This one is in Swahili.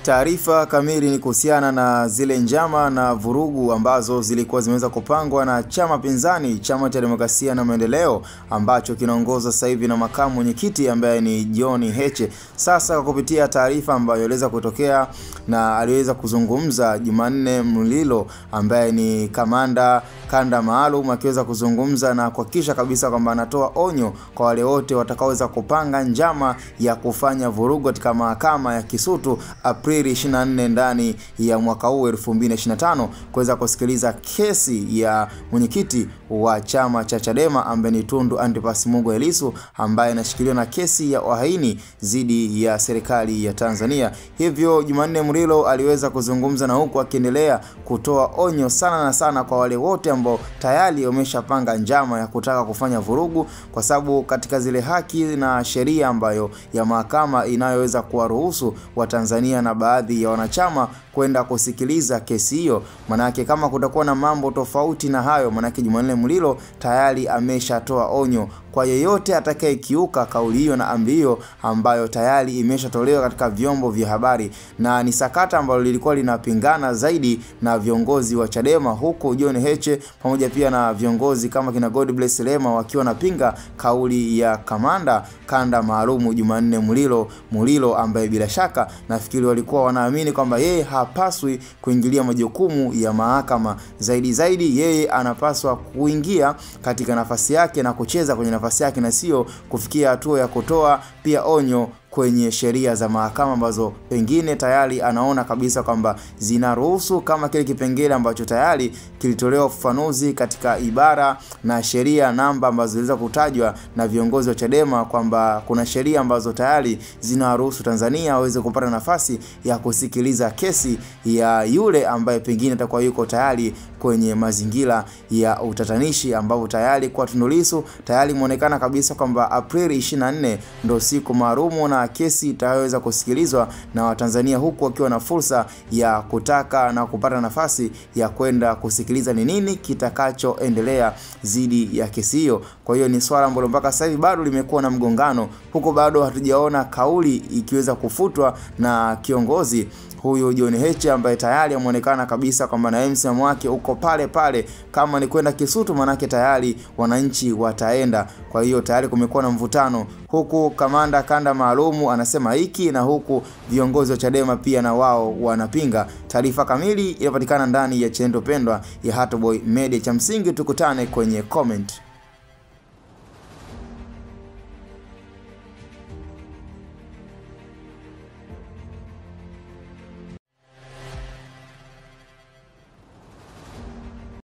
Taarifa kamili ni kuhusiana na zile njama na vurugu ambazo zilikuwa zimeweza kupangwa na chama pinzani, chama cha demokrasia na maendeleo, ambacho kinaongozwa sasa hivi na makamu mwenyekiti ambaye ni John Heche. Sasa kupitia taarifa ambayo iliweza kutokea na aliweza kuzungumza Jumanne Mlilo ambaye ni kamanda kanda maalum, akiweza kuzungumza na kuhakikisha kabisa kwamba anatoa onyo kwa wale wote watakaoweza kupanga njama ya kufanya vurugu katika mahakama ya Kisutu Aprili 24 ndani ya mwaka huu 2025 kuweza kusikiliza kesi ya mwenyekiti wa chama cha Chadema ambaye ni Tundu Antipas Mungu Lissu, ambaye anashikiliwa na kesi ya uhaini dhidi ya serikali ya Tanzania. Hivyo Jumanne Mlilo aliweza kuzungumza na huku akiendelea kutoa onyo sana kwa wale wote ambao tayari wameshapanga njama ya kutaka kufanya vurugu, kwa sababu katika zile haki na sheria ambayo ya mahakama inayoweza kuwaruhusu wa Tanzania na baadhi ya wanachama kwenda kusikiliza kesi hiyo, manake kama kutakuwa na mambo tofauti na hayo, manake Jumanne Mlilo tayari ameshatoa onyo kwa yeyote atakayekiuka kauli hiyo na amri hiyo ambayo tayari imeshatolewa katika vyombo vya habari. Na ni sakata ambalo lilikuwa linapingana zaidi na viongozi wa Chadema, huko John Heche pamoja pia na viongozi kama kina Godbless Lema wakiwa napinga kauli ya kamanda kanda maalumu Jumanne Mlilo ambaye bila shaka nafikiri walikuwa wanaamini kwamba yeye hapaswi kuingilia majukumu ya mahakama. Zaidi yeye anapaswa kuingia katika nafasi yake na kucheza kwenye nafasi yake na sio kufikia hatua ya kutoa pia onyo kwenye sheria za mahakama ambazo pengine tayari anaona kabisa kwamba zinaruhusu, kama kile kipengele ambacho tayari kilitolewa ufafanuzi katika ibara na sheria namba ambazo ziliweza kutajwa na viongozi wa Chadema kwamba kuna sheria ambazo tayari zinaruhusu Tanzania waweze kupata nafasi ya kusikiliza kesi ya yule ambaye pengine atakuwa yuko tayari kwenye mazingira ya utatanishi, ambapo tayari kwa Tundu Lissu tayari muonekana kabisa kwamba Aprili 24 ndio siku maalumu na kesi itaweza kusikilizwa na Watanzania, huku wakiwa na fursa ya kutaka na kupata nafasi ya kwenda kusikiliza ni nini kitakachoendelea dhidi ya kesi hiyo. Kwa hiyo ni swala ambalo mpaka sasa hivi bado limekuwa na mgongano, huko bado hatujaona kauli ikiweza kufutwa na kiongozi huyo John Heche ambaye tayari ameonekana kabisa kwamba na msimamo wake uko pale kama ni kwenda Kisutu manake tayari wananchi wataenda. Kwa hiyo tayari kumekuwa na mvutano, huku kamanda kanda maalumu anasema hiki na huku viongozi wa Chadema pia na wao wanapinga. Taarifa kamili inapatikana ndani ya channel pendwa ya Hatboy Media. Cha msingi tukutane kwenye comment.